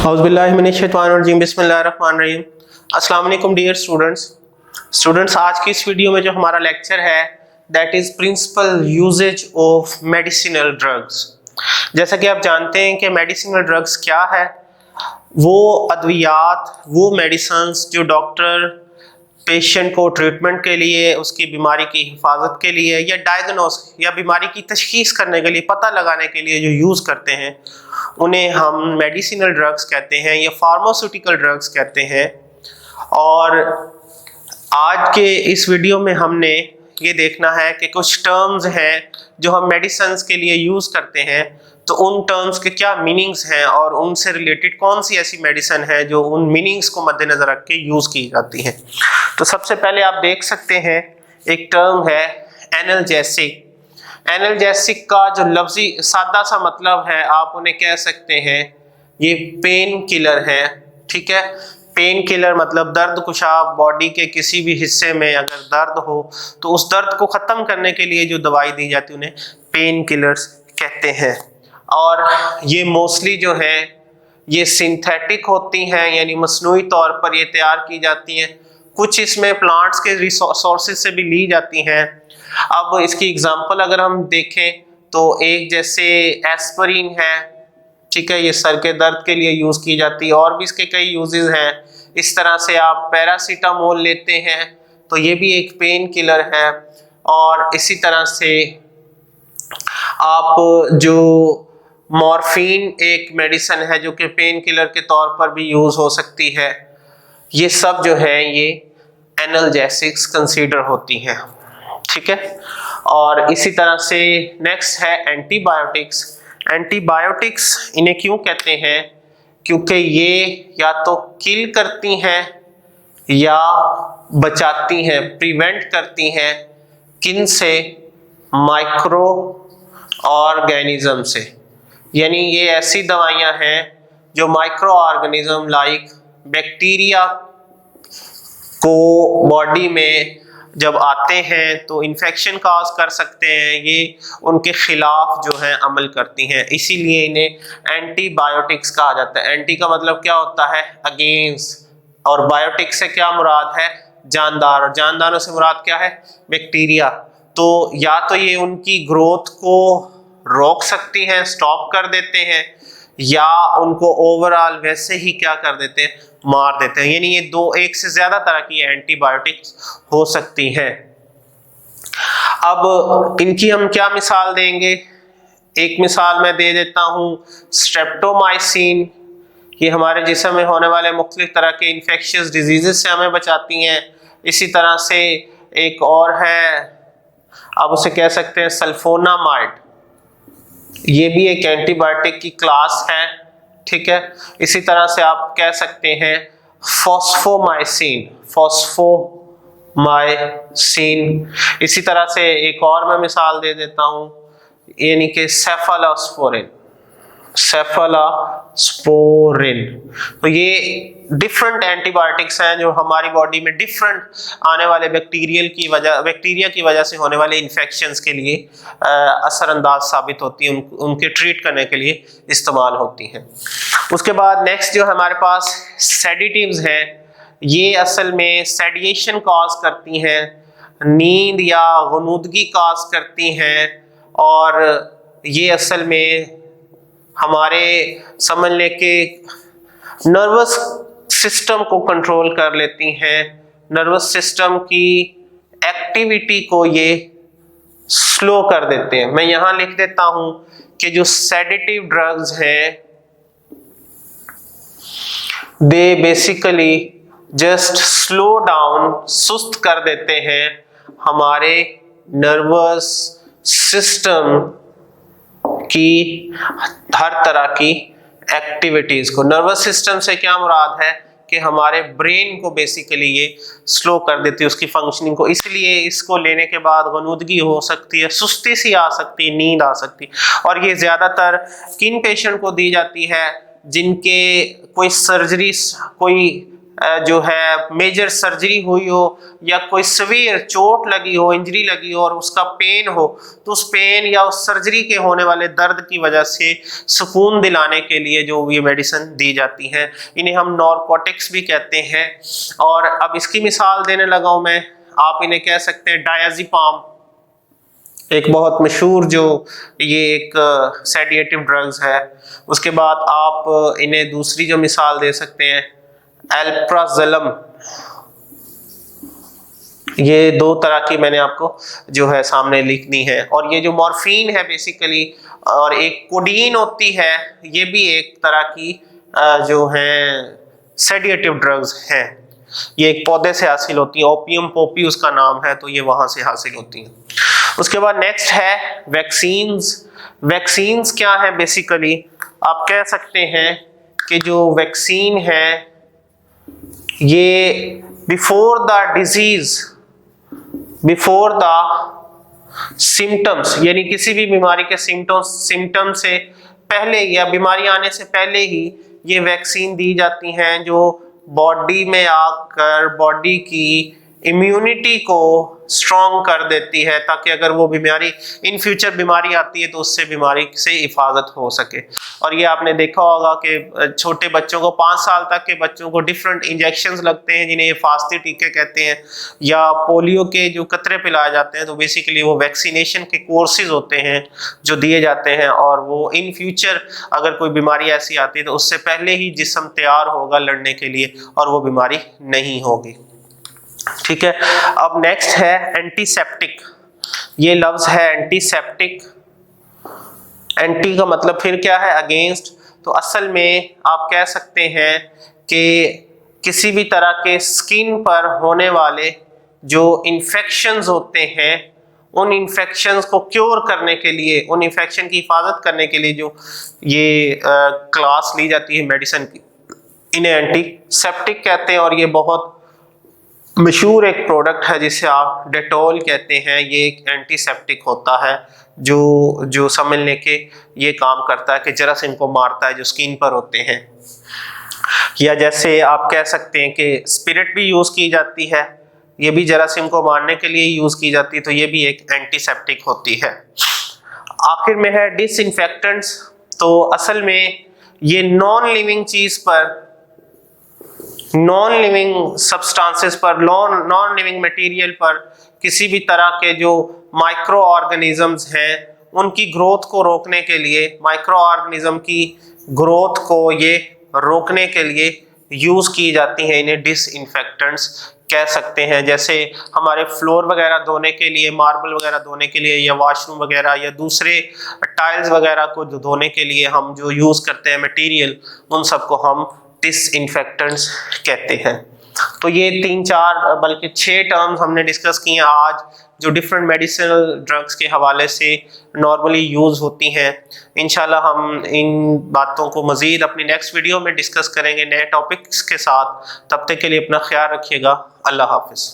औज़ुबिल्लाहिमिनश्शैतानिर्रजीम बिस्मिल्लाहिर्रहमानिर्रहीम। अस्सलाम वालेकुम डियर स्टूडेंट्स, आज की इस वीडियो में जो हमारा लेक्चर है that is principle uses of medicinal drugs. जैसा कि आप जानते हैं कि मेडिसिनल ड्रग्स क्या है, वो अद्वियात, वो मेडिसिन्स जो डॉक्टर पेशेंट को ट्रीटमेंट के लिए, उसकी बीमारी की हिफाजत के लिए या डायग्नोस या बीमारी की तशखीस करने के लिए, पता लगाने के लिए जो यूज़ करते हैं उन्हें हम मेडिसिनल ड्रग्स कहते हैं या फार्मास्यूटिकल ड्रग्स कहते हैं। और आज के इस वीडियो में हमने ये देखना है कि कुछ टर्म्स हैं जो हम मेडिसिन्स के लिए यूज़ करते हैं, तो उन टर्म्स के क्या मीनिंग्स हैं और उनसे रिलेटेड कौन सी ऐसी मेडिसिन है जो उन मीनिंग्स को मद्देनजर रख के यूज़ की जाती है। तो सबसे पहले आप देख सकते हैं एक टर्म है एनाल्जेसिक। एनाल्जेसिक का जो लफ्जी सादा सा मतलब है, आप उन्हें कह सकते हैं ये पेन किलर है। ठीक है, पेन किलर मतलब दर्द कुशा। बॉडी के किसी भी हिस्से में अगर दर्द हो तो उस दर्द को ख़त्म करने के लिए जो दवाई दी जाती है उन्हें पेन किलर्स कहते हैं। और ये मोस्टली जो है ये सिंथेटिक होती हैं, यानी मसनूई तौर पर ये तैयार की जाती हैं। कुछ इसमें प्लांट्स के रिसोर्सेज से भी ली जाती हैं। अब इसकी एग्जांपल अगर हम देखें तो एक जैसे एस्पिरिन है, ठीक है, ये सर के दर्द के लिए यूज़ की जाती है और भी इसके कई यूजेस हैं। इस तरह से आप पैरासीटामोल लेते हैं तो ये भी एक पेन किलर है। और इसी तरह से आप जो मॉर्फिन एक मेडिसिन है जो कि पेन किलर के तौर पर भी यूज़ हो सकती है। ये सब जो है ये एनाल्जेसिक्स कंसीडर होती हैं। ठीक है, और इसी तरह से नेक्स्ट है एंटीबायोटिक्स। एंटीबायोटिक्स इन्हें क्यों कहते हैं? क्योंकि ये या तो किल करती हैं या बचाती हैं, प्रिवेंट करती हैं। किन से? माइक्रो ऑर्गेनिज्म से। यानी ये ऐसी दवाइयां हैं जो माइक्रो ऑर्गेनिज्म लाइक बैक्टीरिया को बॉडी में जब आते हैं तो इन्फेक्शन काज कर सकते हैं, ये उनके खिलाफ जो है अमल करती हैं। इसीलिए इन्हें एंटीबायोटिक्स कहा जाता है। एंटी का मतलब क्या होता है? अगेंस्ट। और बायोटिक से क्या मुराद है? जानदार। और जानदारों से मुराद क्या है? बैक्टीरिया। तो या तो ये उनकी ग्रोथ को रोक सकती हैं, स्टॉप कर देते हैं, या उनको ओवरऑल वैसे ही क्या कर देते हैं? मार देते हैं। यानी ये दो, एक से ज्यादा तरह की एंटीबायोटिक्स हो सकती हैं। अब इनकी हम क्या मिसाल देंगे? एक मिसाल मैं दे देता हूं, स्ट्रेप्टोमाइसिन। ये हमारे जिस्म में होने वाले मुख्तलिफ तरह के इन्फेक्शियस डिजीजेस से हमें बचाती हैं। इसी तरह से एक और है, आप उसे कह सकते हैं सल्फोनामाइड। ये भी एक एंटीबायोटिक की क्लास है। ठीक है, इसी तरह से आप कह सकते हैं फॉस्फोमाइसिन। इसी तरह से एक और मैं मिसाल दे देता हूं, यानी कि सेफालोस्पोरिन। तो ये डिफरेंट एंटीबायोटिक्स हैं जो हमारी बॉडी में डिफरेंट आने वाले बैक्टीरिया की वजह से होने वाले इन्फेक्शंस के लिए असरअंदाज साबित होती हैं, उनके ट्रीट करने के लिए इस्तेमाल होती हैं। उसके बाद नेक्स्ट जो हमारे पास सेडेटिव्स हैं, ये असल में सेडिएशन कॉज करती हैं, नींद या गुनूदगी कॉज करती हैं, और ये असल में हमारे समझ लें कि नर्वस सिस्टम को कंट्रोल कर लेती हैं। नर्वस सिस्टम की एक्टिविटी को ये स्लो कर देते हैं। मैं यहां लिख देता हूं कि जो सेडेटिव ड्रग्स हैं they basically just slow down, सुस्त कर देते हैं हमारे नर्वस सिस्टम की हर तरह की एक्टिविटीज को। नर्वस सिस्टम से क्या मुराद है कि हमारे ब्रेन को बेसिकली ये स्लो कर देती है, उसकी फंक्शनिंग को। इसलिए इसको लेने के बाद गनुदगी हो सकती है, सुस्ती सी आ सकती है, नींद आ सकती है। और ये ज्यादातर किन पेशेंट को दी जाती है? जिनके कोई सर्जरी, कोई जो है मेजर सर्जरी हुई हो या कोई सीवियर चोट लगी हो, इंजरी लगी हो और उसका पेन हो, तो उस पेन या उस सर्जरी के होने वाले दर्द की वजह से सुकून दिलाने के लिए जो ये मेडिसिन दी जाती हैं, इन्हें हम नारकोटिक्स भी कहते हैं। और अब इसकी मिसाल देने लगा हूं मैं, आप इन्हें कह सकते हैं डायज़ेपाम, एक बहुत मशहूर जो ये एक सेडेटिव ड्रग्स है। उसके बाद आप इन्हें दूसरी जो मिसाल दे सकते हैं अल्प्राज़ोलम, ये दो तरह की मैंने आपको जो है सामने लिखनी है। और ये जो मॉर्फिन है बेसिकली, और एक कोडीन होती है, ये भी एक तरह की जो है सेडेटिव ड्रग्स हैं। ये एक पौधे से हासिल होती है, ओपियम पोपी उसका नाम है, तो ये वहां से हासिल होती हैं। उसके बाद नेक्स्ट है वैक्सीन्स। वैक्सीन्स क्या है? बेसिकली आप कह सकते हैं कि जो वैक्सीन है ये before the disease, before the symptoms, यानी किसी भी बीमारी के सिम्टम से पहले या बीमारी आने से पहले ही ये वैक्सीन दी जाती हैं, जो बॉडी में आकर बॉडी की इम्यूनिटी को स्ट्रॉन्ग कर देती है, ताकि अगर वो बीमारी इन फ्यूचर बीमारी आती है तो उससे बीमारी से हिफाजत हो सके। और ये आपने देखा होगा कि छोटे बच्चों को 5 साल तक के बच्चों को डिफरेंट इंजेक्शंस लगते हैं, जिन्हें हिफाजती टीके कहते हैं, या पोलियो के जो कतरे पिलाए जाते हैं, तो बेसिकली वो वैक्सीनेशन के कोर्सेज होते हैं जो दिए जाते हैं, और वो इन फ्यूचर अगर कोई बीमारी ऐसी आती है तो उससे पहले ही जिस्म तैयार होगा लड़ने के लिए और वो बीमारी नहीं होगी। ठीक है। अब नेक्स्ट है एंटीसेप्टिक। ये लफ्ज है एंटीसेप्टिक। एंटी का मतलब फिर क्या है? अगेंस्ट। तो असल में आप कह सकते हैं कि किसी भी तरह के स्किन पर होने वाले जो इन्फेक्शंस होते हैं, उन इन्फेक्शंस को क्योर करने के लिए, उन इन्फेक्शन की हिफाजत करने के लिए जो ये क्लास ली जाती है मेडिसिन की, इन्हें एंटीसेप्टिक कहते हैं। और ये बहुत मशहूर एक प्रोडक्ट है जिसे आप डेटॉल कहते हैं। ये एक एंटीसेप्टिक होता है जो समझने के ये काम करता है कि जरासीम को मारता है जो स्किन पर होते हैं। या जैसे आप कह सकते हैं कि स्पिरिट भी यूज की जाती है, ये भी जरासीम को मारने के लिए यूज की जाती है, तो ये भी एक एंटीसेप्टिक होती है। आखिर में है डिसइंफेक्टेंट्स। तो असल में ये नॉन लिविंग चीज पर, नॉन लिविंग सब्सटेंसेस पर, नॉन लिविंग मटेरियल पर किसी भी तरह के जो माइक्रो ऑर्गेनिजम्स हैं उनकी ग्रोथ को रोकने के लिए, माइक्रो ऑर्गेनिज्म की ग्रोथ को ये रोकने के लिए यूज की जाती हैं। इन्हें डिसइंफेक्टेंट्स कह सकते हैं। जैसे हमारे फ्लोर वगैरह धोने के लिए, मार्बल वगैरह धोने के लिए, या वॉशरूम वगैरह या दूसरे टाइल्स वगैरह को धोने के लिए हम जो यूज करते हैं मटेरियल, उन सबको हम डिसइंफेक्टेंट्स कहते हैं। तो ये 3-4 बल्कि 6 टर्म्स हमने डिस्कस किए आज, जो डिफरेंट मेडिसिनल ड्रग्स के हवाले से नॉर्मली यूज होती हैं। इंशाल्लाह हम इन बातों को मजीद अपनी नेक्स्ट वीडियो में डिस्कस करेंगे नए टॉपिक्स के साथ। तब तक के लिए अपना ख्याल रखिएगा। अल्लाह हाफिज़।